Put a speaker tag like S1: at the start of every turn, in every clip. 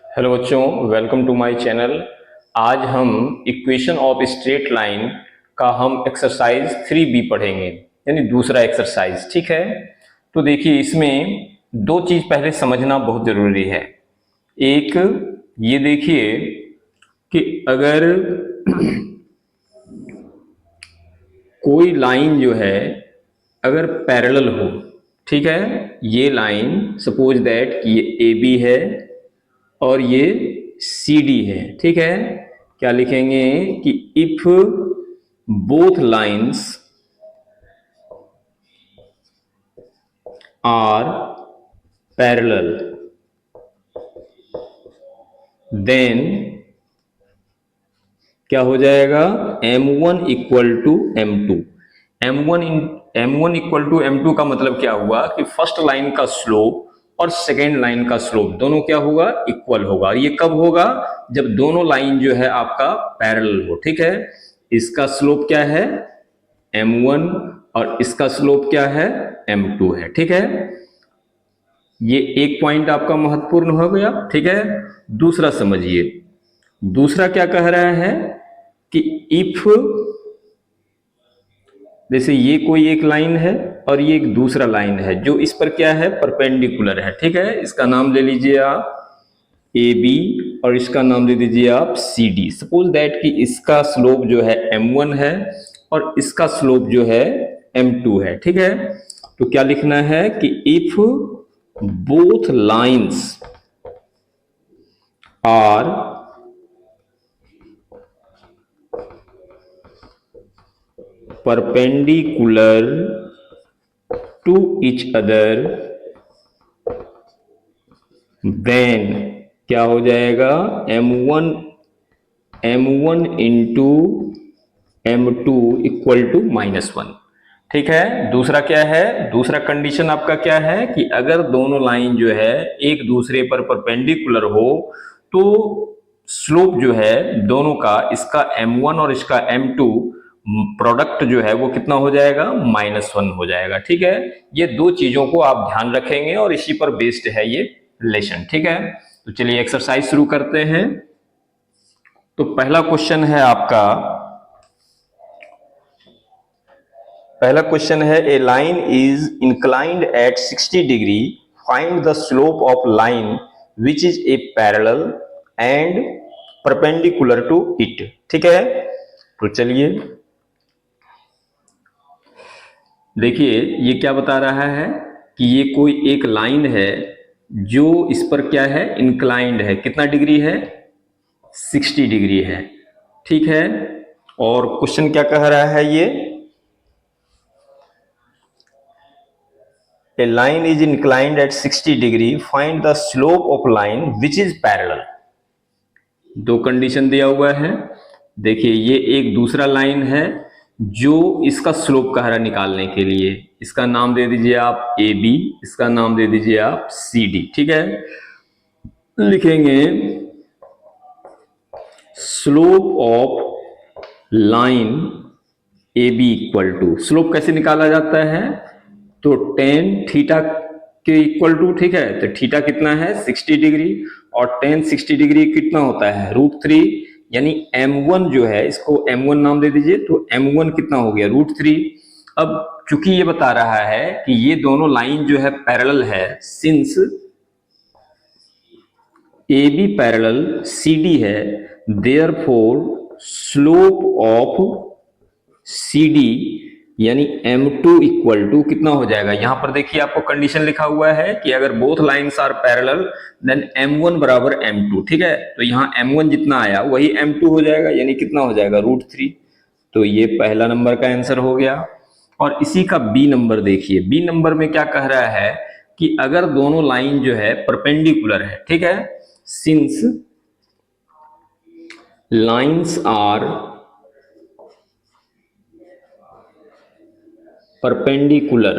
S1: Hello बच्चों, welcome to my channel. आज हम इक्वेशन ऑफ स्ट्रेट लाइन का हम एक्सरसाइज 3B पढ़ेंगे, यानी दूसरा एक्सरसाइज। ठीक है, तो देखिए इसमें दो चीज पहले समझना बहुत जरूरी है। एक ये देखिए कि अगर कोई लाइन जो है अगर पैरेलल हो, ठीक है, ये लाइन सपोज दैट कि ये ए बी है और ये सी डी है। ठीक है, क्या लिखेंगे कि if both lines are parallel then क्या हो जाएगा, M1 equal to M2। M1 equal to M2 का मतलब क्या हुआ कि फर्स्ट लाइन का स्लोप और सेकेंड लाइन का स्लोप दोनों क्या होगा, इक्वल होगा। ये कब होगा, जब दोनों लाइन जो है आपका पैरेलल हो। ठीक है, इसका स्लोप क्या है M1 और इसका स्लोप क्या है M2 है। ठीक है, ये एक पॉइंट आपका महत्वपूर्ण हो गया। ठीक है, दूसरा समझिए, दूसरा क्या कह रहा है कि इफ, जैसे ये कोई एक लाइन है और ये एक दूसरा लाइन है जो इस पर क्या है, परपेंडिकुलर है। ठीक है, इसका नाम ले लीजिए आप ए बी और इसका नाम दे दीजिए आप सी डी। सपोज दैट कि इसका स्लोप जो है M1 है और इसका स्लोप जो है M2 है। ठीक है, तो क्या लिखना है कि if both lines are perpendicular to each other then क्या हो जाएगा, M1 into M2 equal to -1। ठीक है, दूसरा क्या है, दूसरा कंडीशन आपका क्या है कि अगर दोनों लाइन जो है एक दूसरे पर परपेंडिकुलर हो तो स्लोप जो है दोनों का, इसका M1 और इसका M2 प्रोडक्ट जो है वो कितना हो जाएगा, -1 हो जाएगा। ठीक है, ये दो चीजों को आप ध्यान रखेंगे और इसी पर बेस्ड है ये रिलेशन। ठीक है, तो चलिए एक्सरसाइज शुरू करते हैं। तो पहला क्वेश्चन है आपका, पहला क्वेश्चन है a line is inclined at 60 degree, find the slope of line which is a parallel and perpendicular to it. ठीक है, तो चलिए देखिए ये क्या बता रहा है कि ये कोई एक लाइन है जो इस पर क्या है, इंक्लाइंड है। कितना डिग्री है, 60 डिग्री है। ठीक है, और क्वेश्चन क्या कह रहा है, ये a line is inclined at 60 degree, find the slope of line which is parallel. दो कंडीशन दिया हुआ है। देखिए ये एक दूसरा लाइन है जो इसका स्लोप कह रहा है निकालने के लिए, इसका नाम दे दीजिए आप ए बी, इसका नाम दे दीजिए आप सी डी। ठीक है, लिखेंगे slope of line A B equal to, slope कैसे निकाला जाता है, तो टेन थीटा के इक्वल टू। ठीक है, तो थीटा कितना है 60 डिग्री और टेन 60 डिग्री कितना होता है √3, यानी M1 जो है इसको M1 नाम दे दीजिए, तो M1 कितना हो गया √3। अब चूंकि ये बता रहा है कि ये दोनों लाइन जो है पैरेलल है, since A B parallel C D है, therefore slope of C D यानी M2 इक्वल टू कितना हो जाएगा, यहां पर देखिए आपको कंडीशन लिखा हुआ है कि अगर both lines are parallel then M1 बराबर M2। ठीक है, तो यहां M1 जितना आया वही M2 हो जाएगा, यानी कितना हो जाएगा √3। तो ये पहला नंबर का आंसर हो गया। और इसी का बी नंबर देखिए, बी नंबर में क्या कह रहा है कि अगर दोनों लाइन जो है परपेंडिकुलर है, ठीक है, since lines are perpendicular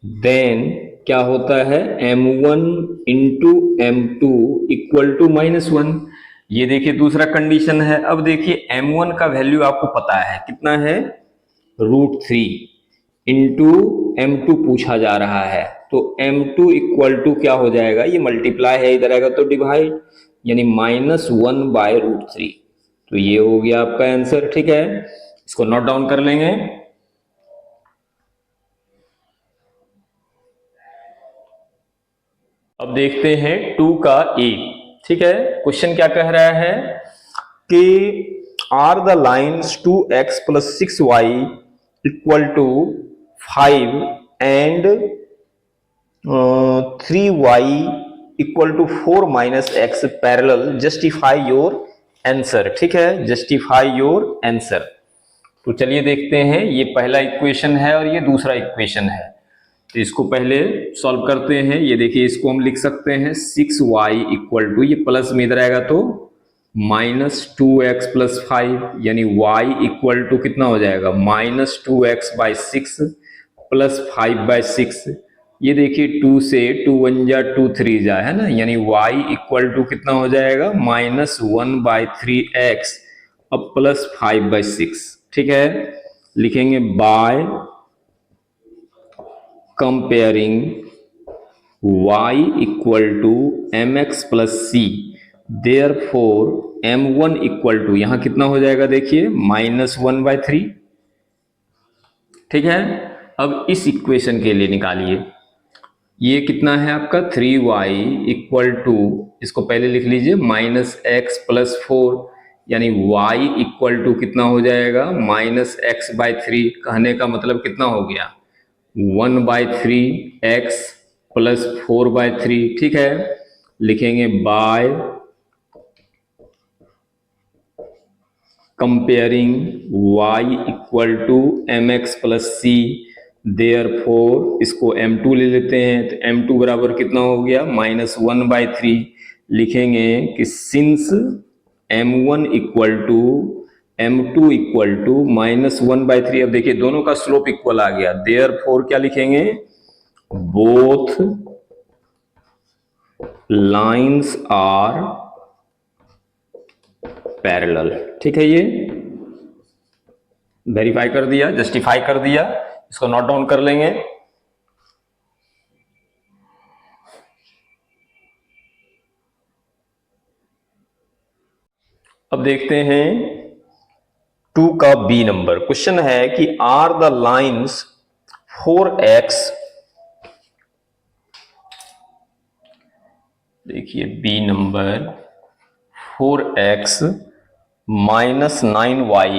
S1: then क्या होता है, M1 into M2 equal to -1। ये देखिए दूसरा कंडीशन है। अब देखिए M1 का वैल्यू आपको पता है कितना है, √3, इंटू M2 पूछा जा रहा है, तो M2 इक्वल टू क्या हो जाएगा, ये मल्टीप्लाई है, इधर आएगा तो डिवाइड, यानी -1/√3। तो ये हो गया आपका आंसर। ठीक है, इसको नोट डाउन कर लेंगे। अब देखते हैं 2 का ए। ठीक है, क्वेश्चन क्या कह रहा है कि are the lines 2x + 6y = 5 and 3y = 4 - x parallel, justify your answer. ठीक है, जस्टिफाई योर आंसर। तो चलिए देखते हैं, ये पहला इक्वेशन है और ये दूसरा इक्वेशन है। तो इसको पहले सॉल्व करते हैं। ये देखिए, इसको हम लिख सकते हैं 6y = ये प्लस में इधर आएगा तो -2x + 5, यानी y = कितना हो जाएगा, -2x/6 + 5/6। ये देखिए 2 से 2 1 जा 2 3 जा, है ना, यानी y = कितना हो जाएगा, -1/3x अब +5/6। ठीक है, लिखेंगे by comparing y = mx + c, therefore m1 = यहां कितना हो जाएगा, देखिए -1/3। ठीक है, अब इस इक्वेशन के लिए निकालिए, ये कितना है आपका 3y = इसको पहले लिख लीजिए -x + 4, यानी y = कितना हो जाएगा, -x/3। कहने का मतलब कितना हो गया, 1/3x + 4/3। ठीक है, लिखेंगे by comparing y = mx + c, therefore इसको m2 ले लेते हैं, तो m2 बराबर कितना हो गया, -1/3। लिखेंगे कि सिंस m1 = m2 = -1/3। अब देखिए दोनों का स्लोप इक्वल आ गया, देयरफॉर क्या लिखेंगे, बोथ लाइन्स आर पैरेलल। ठीक है, ये वेरीफाई कर दिया, जस्टिफाई कर दिया, इसको नोट डाउन कर लेंगे। अब देखते हैं 2 का बी नंबर। क्वेश्चन है कि आर द लाइन्स 4x, देखिए B number 4x - 9y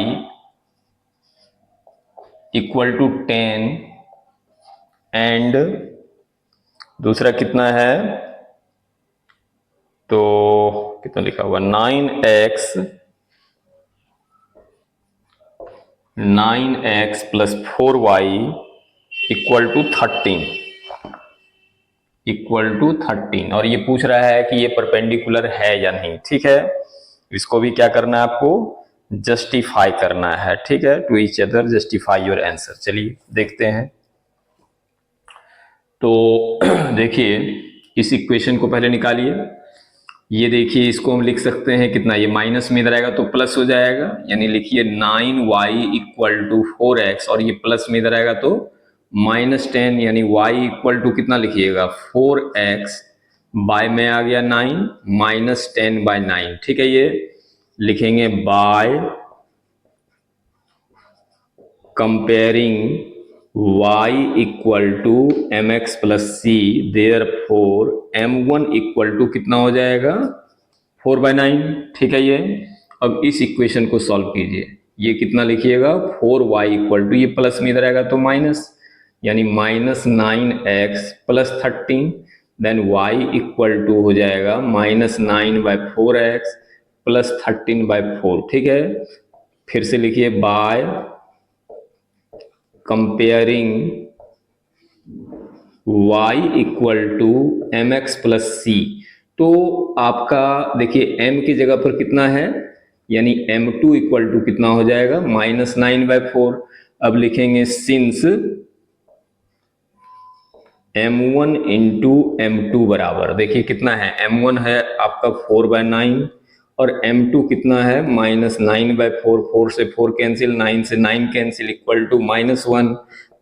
S1: = 10 and दूसरा कितना है, तो कितना लिखा हुआ, 9x + 4y = 13 और ये पूछ रहा है कि ये परपेंडिकुलर है या नहीं। ठीक है, इसको भी क्या करना है आपको, जस्टिफाई करना है। ठीक है, to each other justify your answer. चलिए देखते हैं। तो देखिए इस इक्वेशन को पहले निकालिए। ये देखिए, इसको हम लिख सकते हैं कितना, ये माइनस में इधर आएगा तो प्लस हो जाएगा, यानी लिखिए 9y = 4x, और ये प्लस में इधर आएगा तो -10, यानी y = कितना लिखिएगा, 4x बाय में आ गया 9 -10/9। ठीक है, ये लिखेंगे by comparing y = mx + c, therefore m1 = कितना हो जाएगा, 4/9। ठीक है, ये अब इस इक्वेशन को सॉल्व कीजिए। ये कितना लिखिएगा, 4y = ये प्लस में इधर आएगा तो माइनस, यानी -9x + 13, देन y = हो जाएगा -9/4x + 13/4। ठीक है, फिर से लिखिए by comparing y = mx + c। तो आपका देखिए m की जगह पर कितना है, यानी m2 = कितना हो जाएगा, -9/4। अब लिखेंगे सिंस m1 × m2 बराबर, देखिए कितना है, m1 है आपका 4/9 और m2 कितना है, -9/4। 4 से 4 कैंसिल, 9 से 9 कैंसिल, = -1।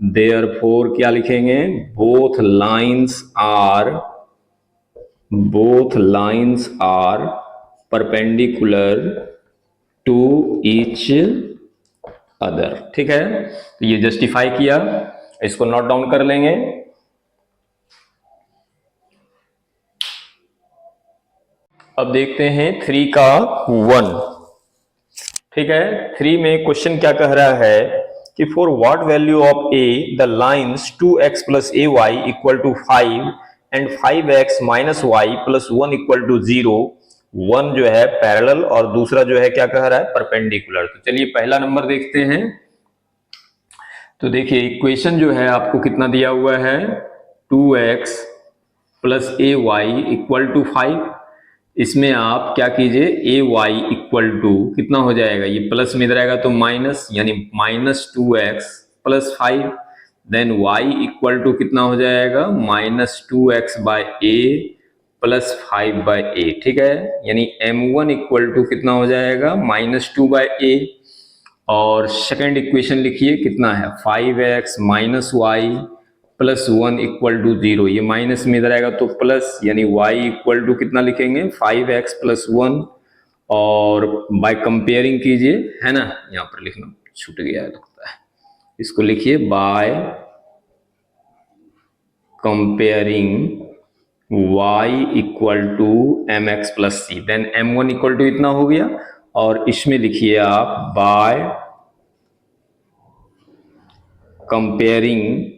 S1: देयरफॉर क्या लिखेंगे, both lines are perpendicular to each other। ठीक है, तो ये जस्टिफाई किया, इसको नोट डाउन कर लेंगे। अब देखते हैं 3 का 1। ठीक है, 3 में क्वेश्चन क्या कह रहा है कि for what value of a the lines 2x plus a y equal to 5 and 5x minus y plus 1 equal to 0। One जो है पैरेलल और दूसरा जो है क्या कह रहा है, परपेंडिकुलर। तो चलिए पहला नंबर देखते हैं। तो देखिए इक्वेशन जो है आपको कितना दिया हुआ है, 2x plus a y equal to 5। इसमें आप क्या कीजिए, ए वाई इक्वल टू कितना हो जाएगा, ये प्लस में इधर आएगा तो माइनस, यानी -2x plus 5। Then y equal to कितना हो जाएगा, -2x by a plus 5 by a. ठीक है, यानी m1 इक्वल टू कितना हो जाएगा, -2 बाय ए। और सेकेंड इक्वेशन लिखिए कितना है, 5x minus y plus 1 equal to 0। ये माइनस में इधर आएगा तो प्लस, यानी y इक्वल टू कितना लिखेंगे, 5x प्लस 1। और बाय कंपेयरिंग कीजिए, है ना, यहाँ पर लिखना छूट गया लगता है, इसको लिखिए by comparing y equal to mx plus C. Then m1 equal to इतना हो गया, और इसमें लिखिए आप by comparing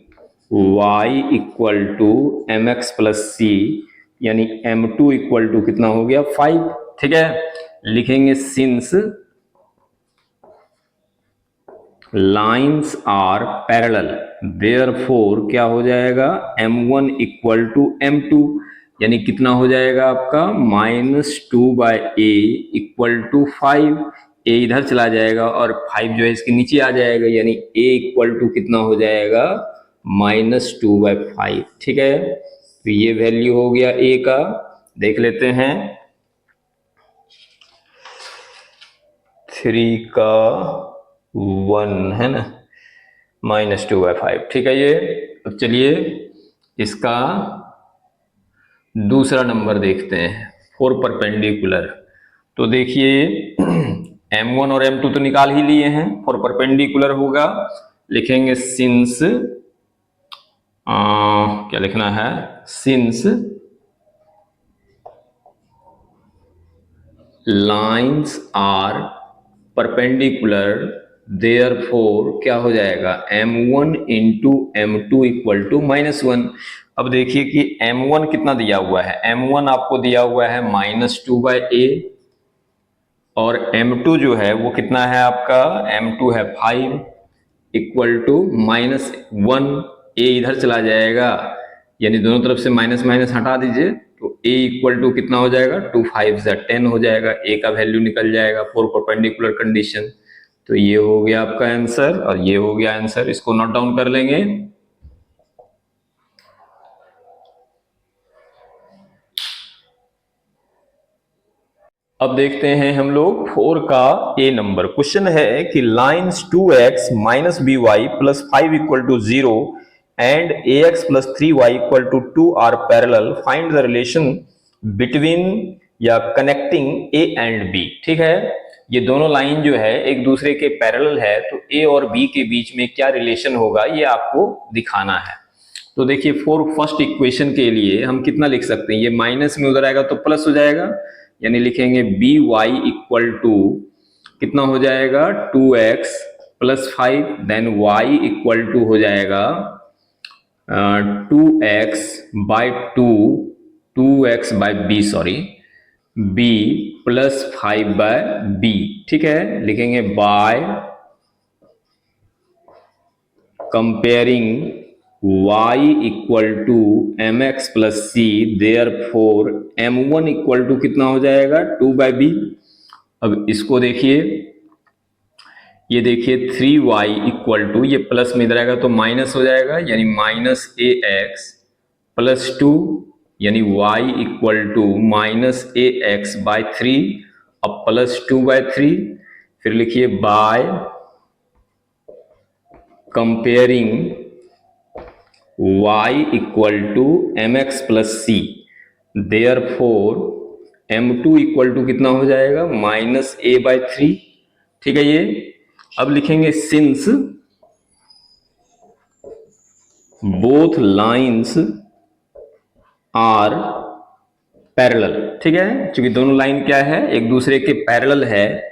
S1: y equal to mx plus C, यानी m2 इक्वल टू कितना हो गया, 5। ठीक है, लिखेंगे since lines are parallel therefore क्या हो जाएगा, m1 इक्वल टू m2, यानी कितना हो जाएगा आपका, -2 बाय ए इक्वल टू 5। ए इधर चला जाएगा और 5 जो है इसके नीचे आ जाएगा, यानी ए इक्वल टू कितना हो जाएगा, -2 बाय 5। ठीक है, तो ये वैल्यू हो गया ए का। देख लेते हैं 3 का 1 है ना, -2 बाय 5। ठीक है, ये अब चलिए इसका दूसरा नंबर देखते हैं, फॉर परपेंडिकुलर। तो देखिए m1 और m2 तो निकाल ही लिए हैं, फॉर परपेंडिकुलर होगा, लिखेंगे सिंस क्या लिखना है, since lines are perpendicular therefore क्या हो जाएगा, m1 into m2 equal to -1। अब देखिए कि m1 कितना दिया हुआ है, m1 आपको दिया हुआ है -2 बाय ए, और m2 जो है वो कितना है आपका, m2 है 5 इक्वल टू -1। ए इधर चला जाएगा, यानी दोनों तरफ से माइनस माइनस हटा दीजिए, तो a इक्वल टू कितना हो जाएगा, 2 5 से 10 हो जाएगा, a का वैल्यू निकल जाएगा फॉर परपेंडिकुलर कंडीशन। तो ये हो गया आपका आंसर, और ये हो गया आंसर, इसको नोट डाउन कर लेंगे। अब देखते हैं हम लोग 4 का ए नंबर। क्वेश्चन है कि lines 2x minus b y plus 5 equal to 0 and ax plus 3y equal to 2 are parallel, find the relation between या कनेक्टिंग a एंड b। ठीक है, ये दोनों लाइन जो है एक दूसरे के पैरेलल है, तो a और b के बीच में क्या रिलेशन होगा ये आपको दिखाना है। तो देखिए फॉर फर्स्ट इक्वेशन के लिए हम कितना लिख सकते हैं, ये माइनस में उधर आएगा तो प्लस हो जाएगा, यानी लिखेंगे बी वाई इक्वल टू कितना हो जाएगा, 2x plus 5। Then y equal to हो जाएगा 2x by 2x by b, sorry b plus 5 by b। ठीक है, लिखेंगे by comparing y equal to mx plus c, therefore m1 equal to कितना हो जाएगा, 2 बाय b। अब इसको देखिए, ये देखिए 3y इक्वल टू, ये प्लस में इधर आएगा तो माइनस हो जाएगा, यानी -ax प्लस 2, यानी y equal to -ax by 3 अब प्लस 2 बाय 3। फिर लिखिए by comparing y equal to m x plus c, therefore m2 equal to कितना हो जाएगा -a/3। ठीक है, ये अब लिखेंगे since both lines are parallel. ठीक है, क्योंकि दोनों लाइन क्या है, एक दूसरे के पैरेलल है,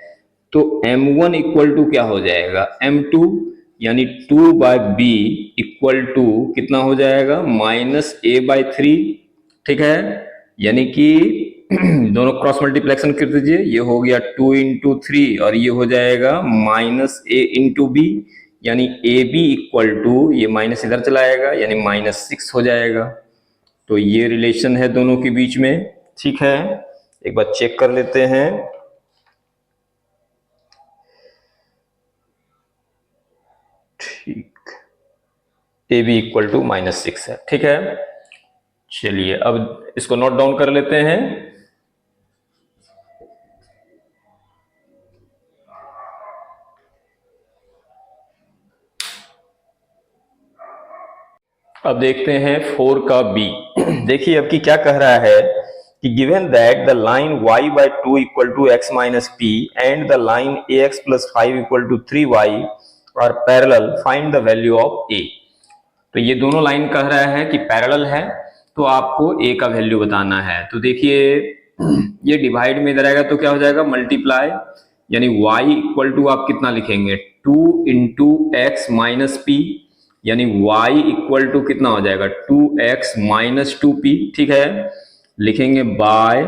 S1: तो m1 इक्वल टू क्या हो जाएगा m2, यानी 2/b इक्वल टू कितना हो जाएगा -a/3। ठीक है, यानी कि दोनों क्रॉस मल्टीप्लेक्शन कर दीजिए, ये हो गया 2 इंटू 3 और ये हो जाएगा -a इंटू बी, यानी ए बी इक्वल टू, ये माइनस इधर चलाएगा यानी -6 हो जाएगा। तो ये रिलेशन है दोनों के बीच में। ठीक है, एक बार चेक कर लेते हैं। ठीक, ए बी इक्वल टू -6 है। ठीक है, चलिए अब इसको नोट डाउन कर लेते हैं। अब देखते हैं 4 का बी। देखिए अब की क्या कह रहा है कि given that the line y/2 equal to x minus p and the line ax plus 5 equal to 3y are parallel, find the value of a। तो ये दोनों लाइन कह रहा है कि पैरेलल है, तो आपको a का वैल्यू बताना है। तो देखिए ये डिवाइड में इधर आएगा तो क्या हो जाएगा मल्टीप्लाई, यानी y इक्वल टू आप कितना लिखेंगे 2 इंटू एक्स माइनस पी, यानी y इक्वल टू कितना हो जाएगा 2x माइनस 2p। ठीक है, लिखेंगे by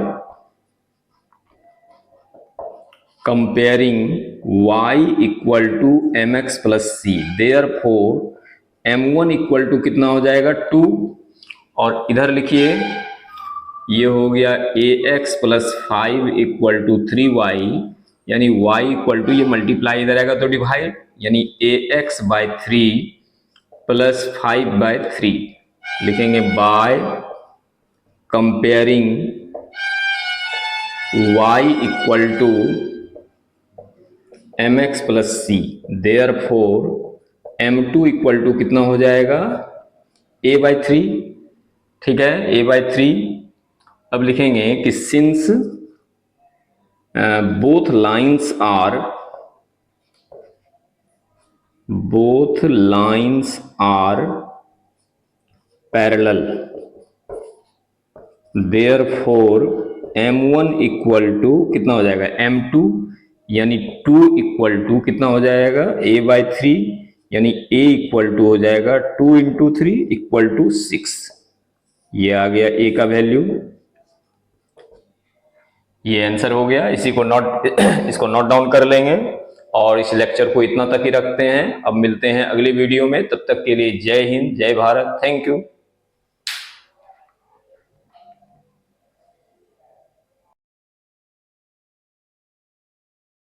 S1: comparing y equal to m x plus c, therefore m1 equal to कितना हो जाएगा 2, और इधर लिखिए ये हो गया ax plus 5 equal to 3y, यानी y इक्वल टू, ये मल्टीप्लाई इधर आएगा तो डिवाइड, यानी ax/3 प्लस 5/3 लिखेंगे by comparing y equal to m x plus c, therefore m2 equal to कितना हो जाएगा a/3। ठीक है, a/3। अब लिखेंगे कि since both lines are parallel, therefore m1 equal to कितना हो जाएगा m2, यानी 2 इक्वल टू कितना हो जाएगा a/3, यानी a इक्वल टू हो जाएगा 2 इंटू 3 इक्वल टू 6। ये आ गया a का वैल्यू, ये आंसर हो गया। इसको नोट डाउन कर लेंगे और इस लेक्चर को इतना तक ही रखते हैं। अब मिलते हैं अगली वीडियो में, तब तक के लिए जय हिंद, जय भारत, थैंक यू।